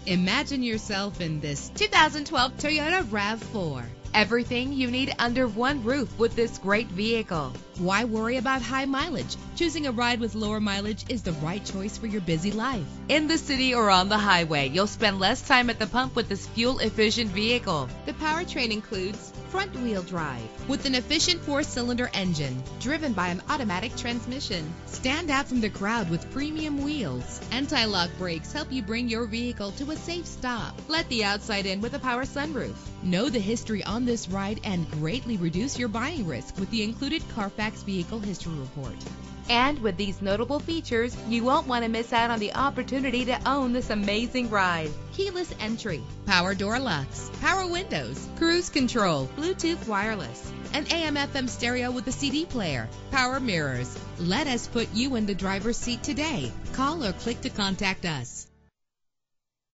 Imagine yourself in this 2012 Toyota RAV4. Everything you need under one roof with this great vehicle. Why worry about high mileage? Choosing a ride with lower mileage is the right choice for your busy life. In the city or on the highway, you'll spend less time at the pump with this fuel-efficient vehicle. The powertrain includes front-wheel drive with an efficient 4-cylinder engine driven by an automatic transmission. Stand out from the crowd with premium wheels. Anti-lock brakes help you bring your vehicle to a safe stop. Let the outside in with a power sunroof. Know the history on this ride and greatly reduce your buying risk with the included Carfax Vehicle History Report. And with these notable features, you won't want to miss out on the opportunity to own this amazing ride. Keyless entry, power door locks, power windows, cruise control, Bluetooth wireless, an AM/FM stereo with a CD player, power mirrors. Let us put you in the driver's seat today. Call or click to contact us.